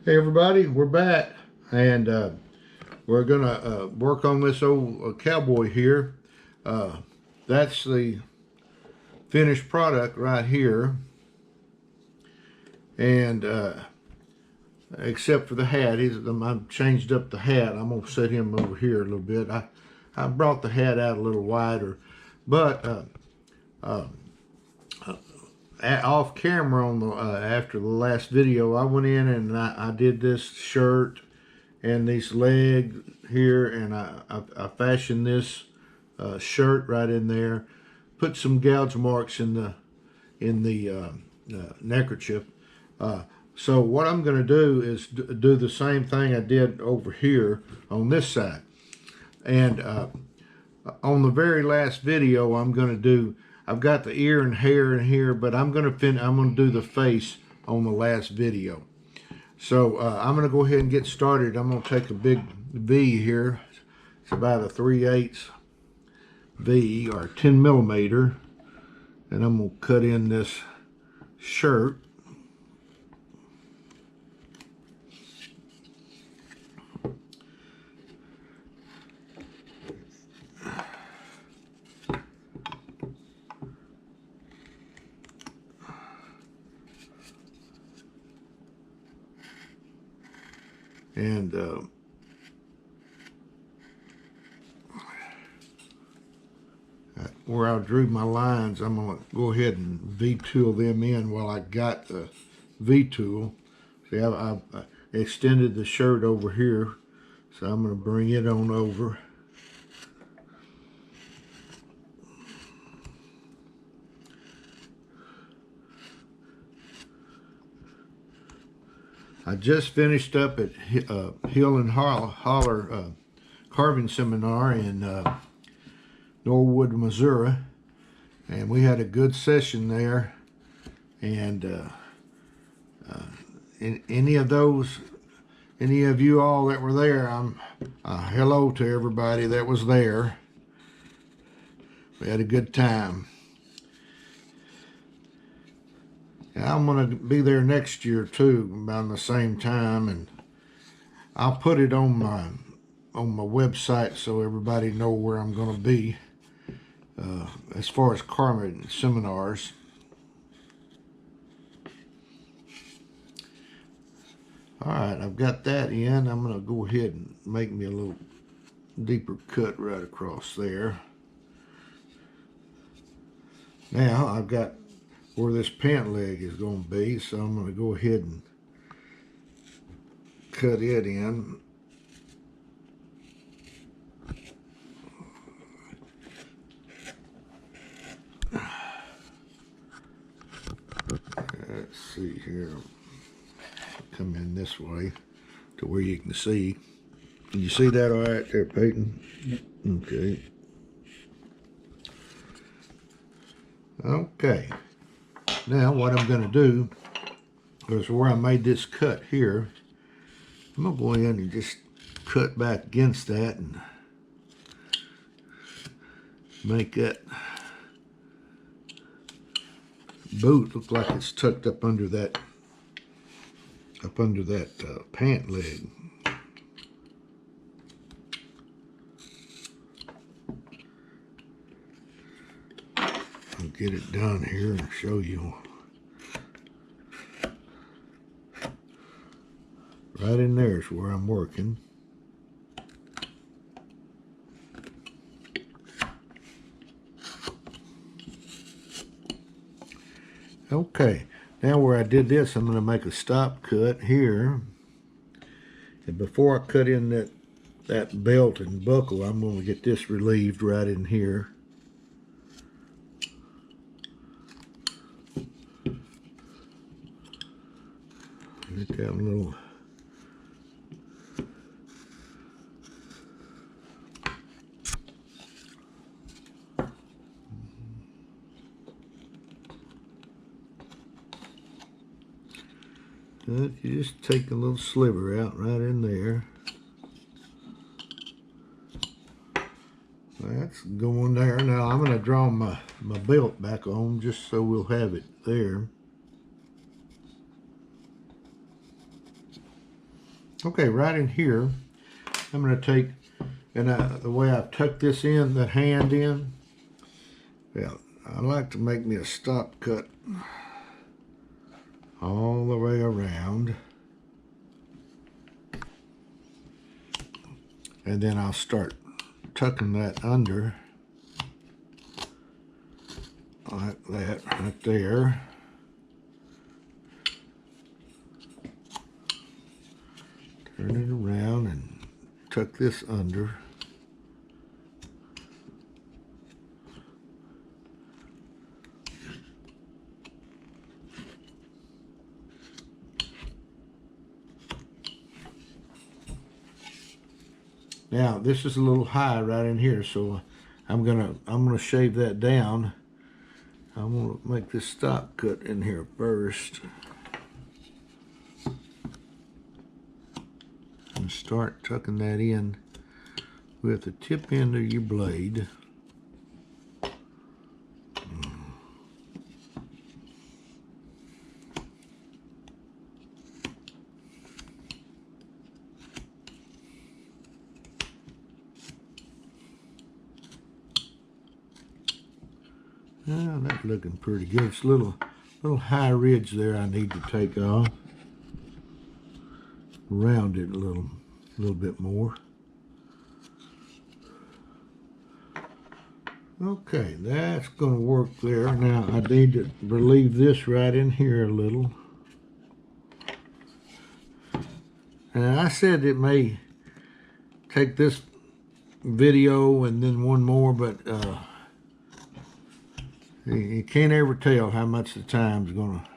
Hey everybody, we're back, and we're gonna work on this old Cowboy here. That's the finished product right here, and except for the hat, I've changed up the hat. I'm gonna set him over here a little bit. I brought the hat out a little wider, but off camera on the after the last video, I went in and I did this shirt and these legs here, and I fashioned this shirt right in there. Put some gouge marks in the neckerchief. So what I'm going to do is do the same thing I did over here on this side. And on the very last video, I've got the ear and hair in here, but I'm going to do the face on the last video. So I'm going to go ahead and get started. I'm going to take a big V here. It's about a 3/8 V or 10 millimeter, and I'm going to cut in this shirt. And where I drew my lines, I'm going to go ahead and V-tool them in while I got the V-tool. See, I extended the shirt over here, so I'm going to bring it on over. I just finished up at Hill and Holler carving seminar in Norwood, Missouri, and we had a good session there. And any of you all that were there, hello to everybody that was there. We had a good time. I'm going to be there next year too, about the same time, and I'll put it on my website so everybody know where I'm going to be as far as carving seminars. All right, I've got that in. I'm going to go ahead and make me a little deeper cut right across there. Now I've got where this pant leg is going to be, so I'm going to go ahead and cut it in. Let's see here. Come in this way to where you can see. Can you see that all right there, Peyton? Yep. Okay. Okay. Now what I'm going to do is where I made this cut here, I'm going to go in and just cut back against that and make that boot look like it's tucked up under that pant leg. I'll get it done here and show you. Right in there is where I'm working. Okay, now where I did this, I'm going to make a stop cut here. And before I cut in that belt and buckle, I'm going to get this relieved right in here. Get that little you just take a little sliver out right in there. That's going there. Now I'm going to draw my belt back on just so we'll have it there. Okay, right in here, I'm going to take, and the way I've tucked this in, the hand in, well, I like to make me a stop cut all the way around. And then I'll start tucking that under like that right there. Turn it around and tuck this under. Now this is a little high right in here, so I'm gonna shave that down. I'm gonna make this stop cut in here first. And start tucking that in with the tip end of your blade. Now that's looking pretty good. It's a little high ridge there I need to take off. Round it a little bit more. Okay, that's going to work there. Now I need to relieve this right in here a little. And I said it may take this video and then one more, but you can't ever tell how much the time's gonna.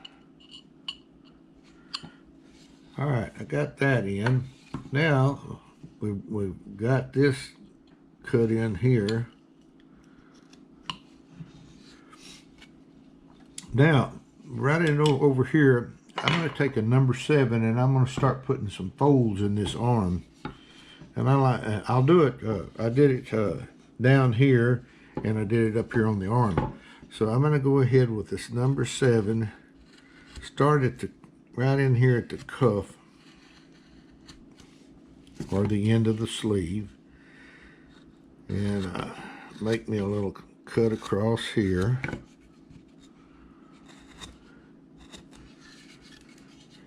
All right, I got that in. Now we've got this cut in here. Now, right in over here, I'm going to take a number 7 and I'm going to start putting some folds in this arm. And I'll do it. I did it down here, and I did it up here on the arm. So I'm going to go ahead with this number 7. Start at right in here at the cuff, or the end of the sleeve, and make me a little cut across here.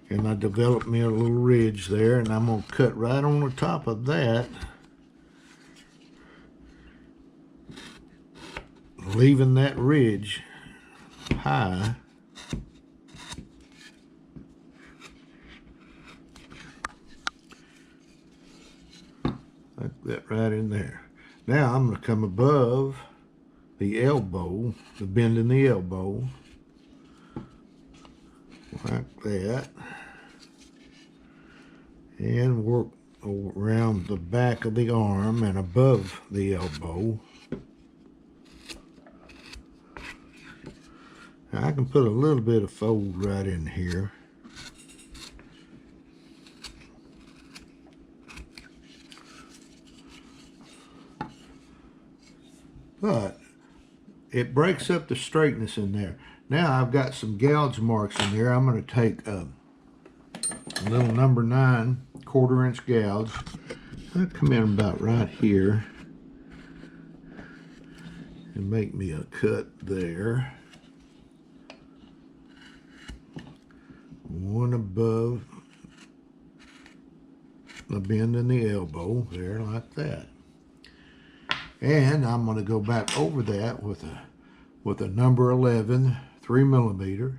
And I developed me a little ridge there, and I'm going to cut right on the top of that, leaving that ridge high. Like that right in there. Now I'm going to come above the elbow, the bend in the elbow, like that, and work around the back of the arm and above the elbow. Now I can put a little bit of fold right in here. But it breaks up the straightness in there. Now I've got some gouge marks in there. I'm going to take a little number 9 1/4-inch gouge. I'll come in about right here and make me a cut there. One above the bend in the elbow there, like that. And I'm going to go back over that with a number 11 3mm.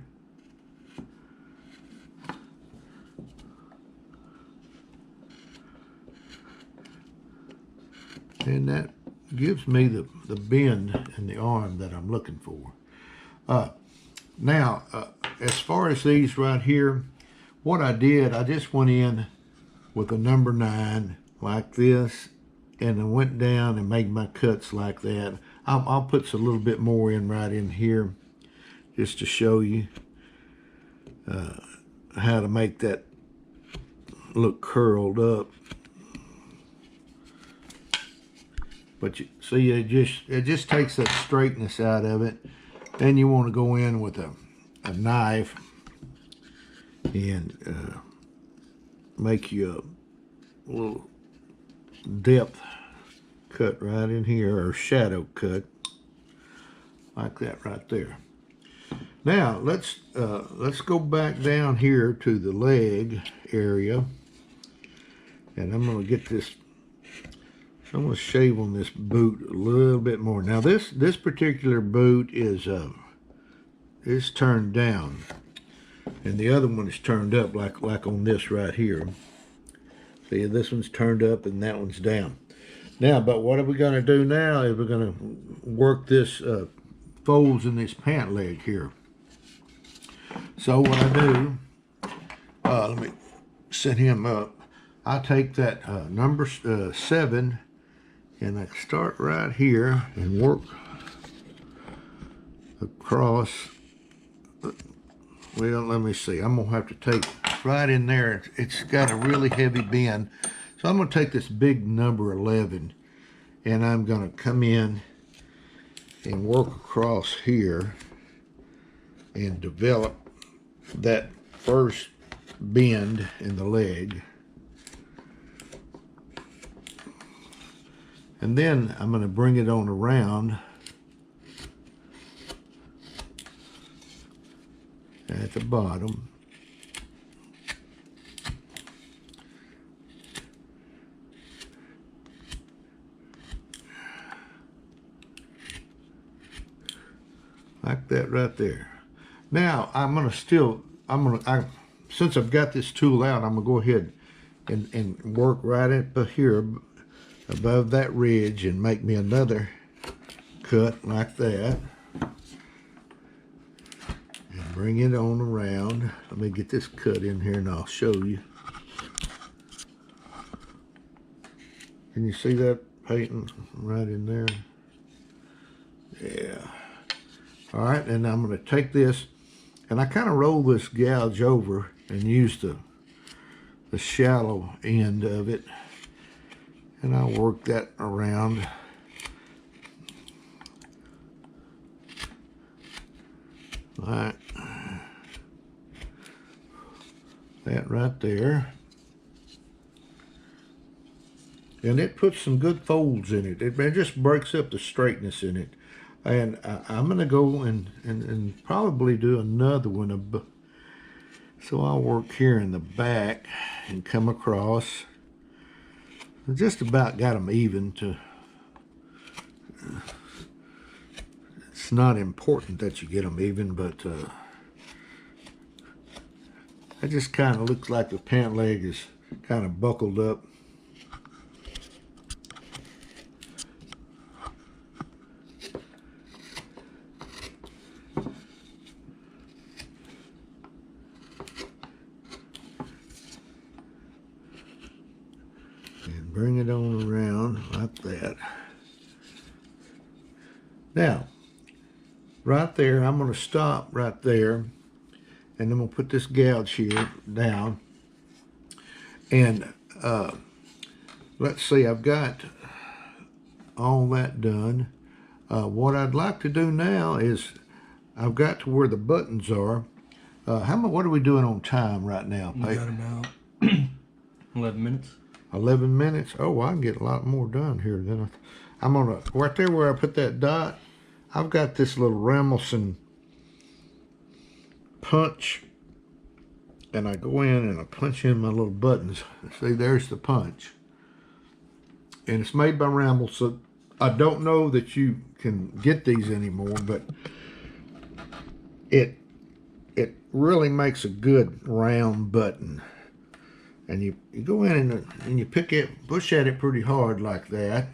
And that gives me the bend in the arm that I'm looking for. Now, as far as these right here, what I did, I just went in with a number 9 like this, and I went down and made my cuts like that. I'll put a little bit more in right in here just to show you how to make that look curled up. But you see, it just takes that straightness out of it. Then you want to go in with a knife and make you little depth cut right in here, or shadow cut, like that right there. Now let's go back down here to the leg area, and I'm going to get this. I'm going to shave on this boot a little bit more. Now this particular boot is turned down, and the other one is turned up, like on this right here. See, this one's turned up and that one's down. Now, but what are we going to do now is we're going to work this folds in this pant leg here. So what I do, let me set him up. I take that number 7, and I start right here and work across. Well, let me see. I'm going to have to take right in there. It's got a really heavy bend. So I'm going to take this big number 11, and I'm going to come in and work across here and develop that first bend in the leg. And then I'm going to bring it on around at the bottom. Like that right there. Now I'm going to since I've got this tool out, I'm going to go ahead and work right up here above that ridge and make me another cut like that. And bring it on around. Let me get this cut in here and I'll show you. Can you see that painting right in there? Yeah. All right, and I'm going to take this, and I kind of roll this gouge over and use the shallow end of it, and I'll work that around. Like that right there. And it puts some good folds in it. It just breaks up the straightness in it. And I'm going to go and probably do another one. So I'll work here in the back and come across. I just about got them even to. It's not important that you get them even, but it just kind of looks like the pant leg is kind of buckled up. Bring it on around like that. Now, right there, I'm going to stop right there, and I'm going to put this gouge here down. And let's see, I've got all that done. What I'd like to do now is I've got to where the buttons are. What are we doing on time right now, We got about 11 minutes. 11 minutes. Oh, I can get a lot more done here than I'm gonna right there where I put that dot. I've got this little Rammelson punch, and I go in and I punch in my little buttons. See, there's the punch, and it's made by Rammelson. I don't know that you can get these anymore, but it really makes a good round button. And you go in and you push at it pretty hard like that.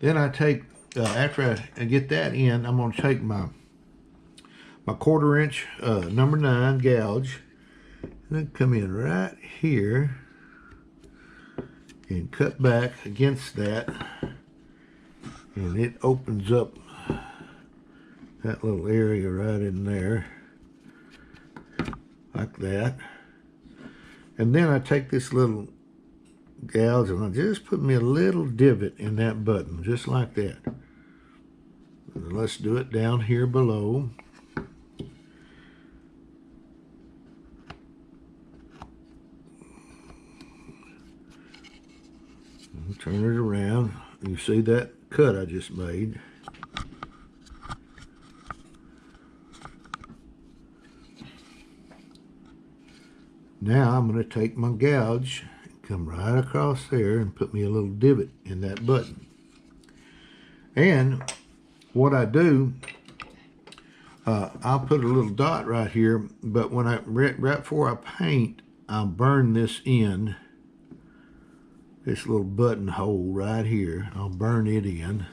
Then I take, after I get that in, I'm going to take my 1/4 inch number 9 gouge, and then come in right here and cut back against that, and it opens up that little area right in there like that. And then I take this little gouge and I just put me a little divot in that button, just like that. And let's do it down here below. Turn it around. You see that cut I just made. Now I'm going to take my gouge, come right across there and put me a little divot in that button. And what I do, I'll put a little dot right here, but when right before I paint, I'll burn this in, this little button hole right here. I'll burn it in,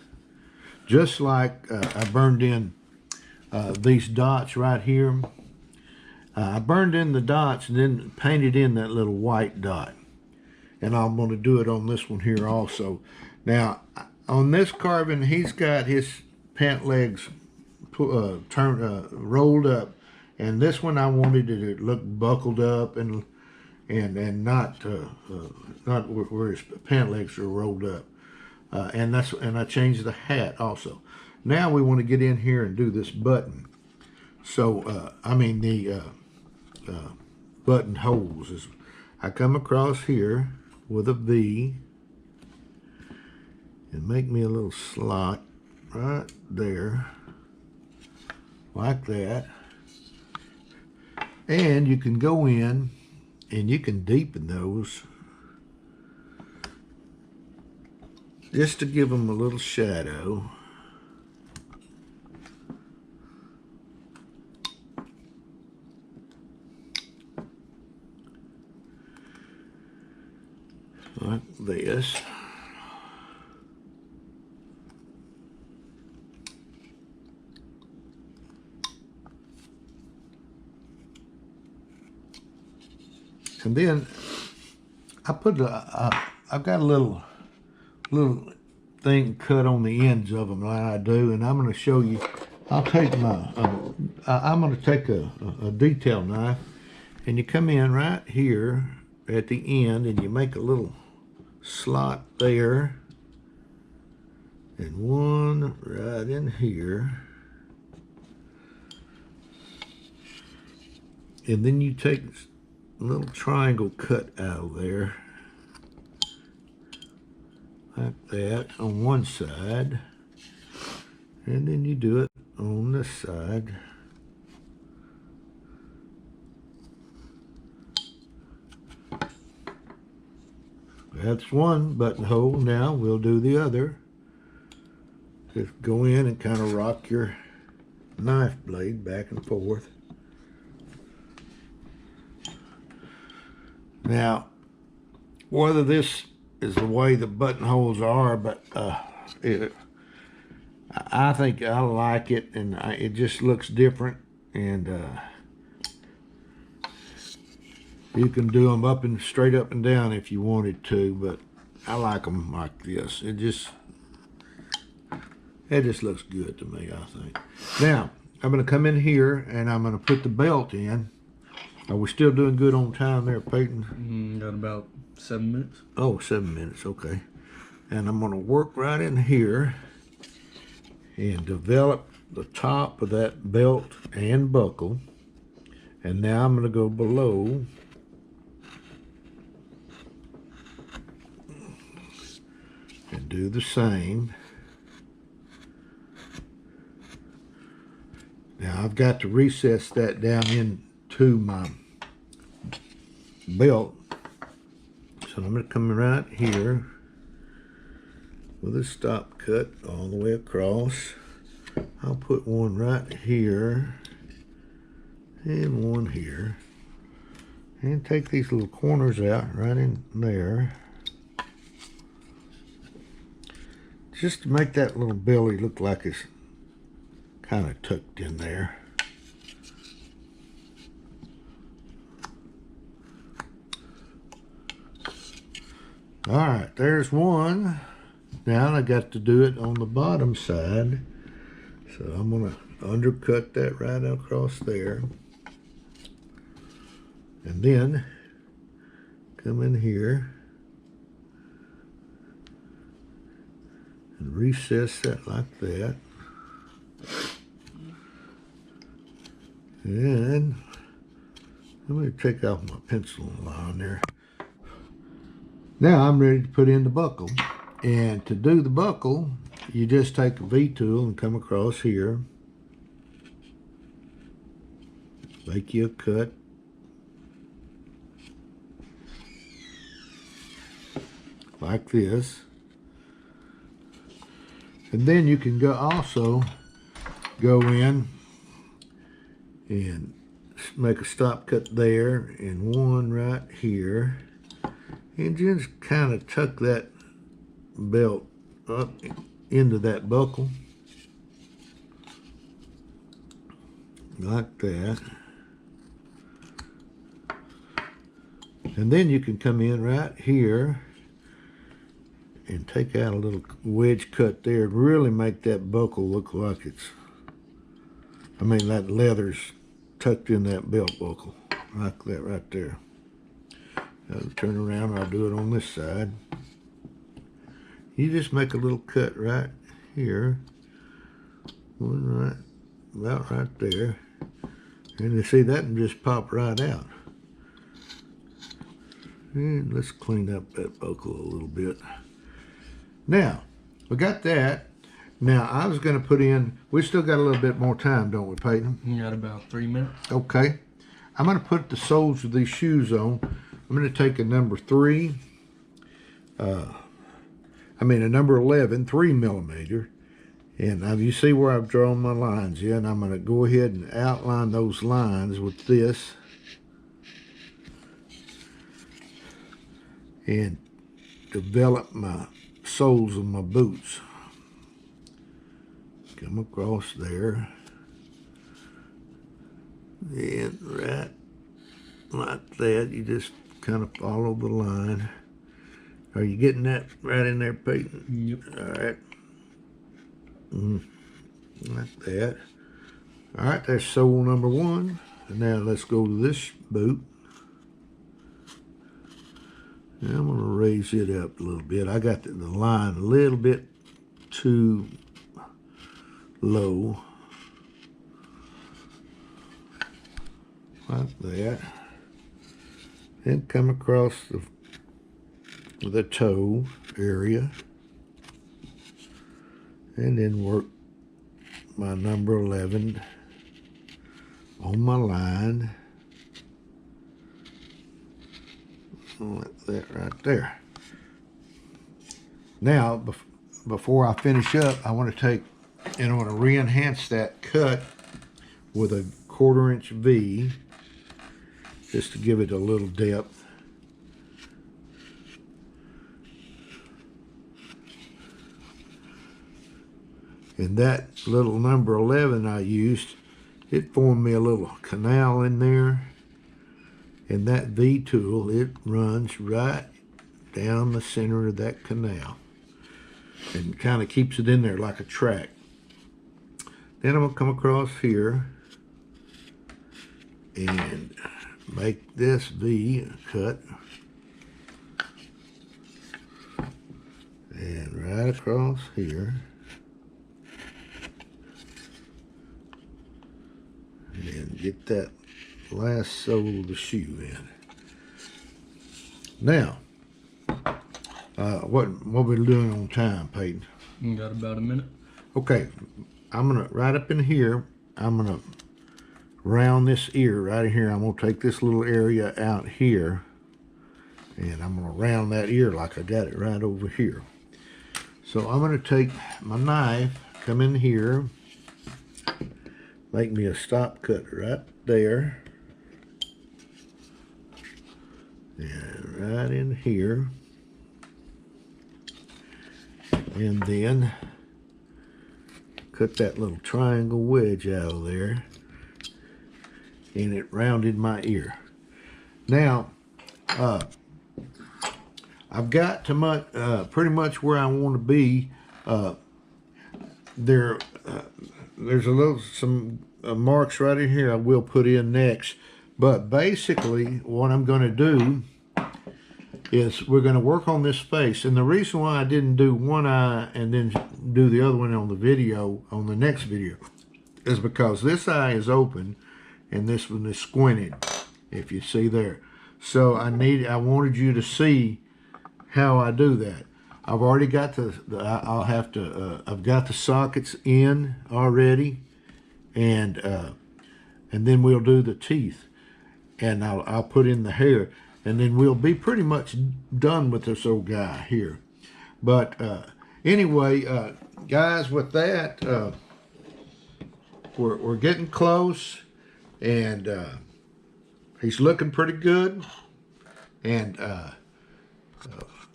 just like I burned in these dots right here. I burned in the dots and then painted in that little white dot. And I'm going to do it on this one here also. Now, on this carving, he's got his pant legs rolled up. And this one I wanted it to look buckled up and not where his pant legs are rolled up. And I changed the hat also. Now we want to get in here and do this button. So, the button holes. I come across here with a V and make me a little slot right there, like that. And you can go in and you can deepen those just to give them a little shadow. Like this. And then I put I've got a little thing cut on the ends of them like I do, and I'm going to show you. I'll take my I'm going to take a detail knife, and you come in right here at the end and you make a little slot there and one right in here, and then you take a little triangle cut out of there like that on one side, and then you do it on this side. That's one buttonhole. Now we'll do the other. Just go in and kind of rock your knife blade back and forth. Now, whether this is the way the buttonholes are, but I think I like it, and it just looks different, and you can do them up and straight up and down if you wanted to, but I like them like this. It just looks good to me, I think. Now, I'm going to come in here and I'm going to put the belt in. Are we still doing good on time there, Peyton? Got about 7 minutes. Oh, 7 minutes, okay. And I'm going to work right in here and develop the top of that belt and buckle. And now I'm going to go below and do the same. Now I've got to recess that down into my belt. So I'm going to come right here with a stop cut all the way across. I'll put one right here and one here. And take these little corners out right in there. Just to make that little belly look like it's kind of tucked in there. All right, there's one. Now I got to do it on the bottom side. So I'm going to undercut that right across there. And then come in here and recess that like that. And let me take off my pencil line there. Now I'm ready to put in the buckle. And to do the buckle, you just take a V tool and come across here. Make you a cut. Like this. And then you can also go in and make a stop cut there and one right here. And just kind of tuck that belt up into that buckle. Like that. And then you can come in right here and take out a little wedge cut there and really make that buckle look like it's, I mean, that leather's tucked in that belt buckle, like that right there. I'll turn around, I'll do it on this side. You just make a little cut right here, one right, about right there, and you see that can just pop right out. And let's clean up that buckle a little bit. Now, we got that. Now, I was going to put in, we still got a little bit more time, don't we, Peyton? You got about 3 minutes. Okay. I'm going to put the soles of these shoes on. I'm going to take a number 3, a number 11, 3 millimeter. And now you see where I've drawn my lines, yeah? And I'm going to go ahead and outline those lines with this. And develop my soles of my boots. Come across there. And right like that, you just kind of follow the line. Are you getting that right in there, Peyton? Yep. All right. Like that. All right, that's sole number 1. And now let's go to this boot. Now I'm going to raise it up a little bit. I got the line a little bit too low. Like that. Then come across the toe area. And then work my number 11 on my line. Like that right there. Now, before I finish up, I want to take and I want to re-enhance that cut with a 1/4 inch V, just to give it a little depth. And that little number 11 I used, it formed me a little canal in there. And that V tool, it runs right down the center of that canal and kind of keeps it in there like a track. Then I'm going to come across here and make this V cut. And right across here. And get that last sole of the shoe in. Now, what we doing on time, Peyton? You got about a minute. Okay, I'm gonna right up in here. I'm gonna round this ear right in here. I'm gonna take this little area out here, and I'm gonna round that ear like I got it right over here. So I'm gonna take my knife, come in here, make me a stop cut right there. And right in here, and then cut that little triangle wedge out of there, and it rounded my ear. Now, I've got to pretty much where I want to be. There's some marks right in here I will put in next. But basically, what I'm going to do is we're going to work on this face. And the reason why I didn't do one eye and then do the other one on the video, on the next video, is because this eye is open and this one is squinted, if you see there. So I wanted you to see how I do that. I've already got I'll have to, I've got the sockets in already, and then we'll do the teeth, and I'll put in the hair, and then we'll be pretty much done with this old guy here. But anyway, guys, with that, we're getting close, and he's looking pretty good, and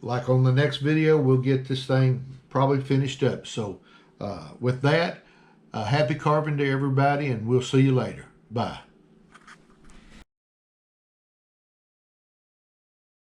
like on the next video, we'll get this thing probably finished up. So with that, happy carving to everybody, and we'll see you later. Bye.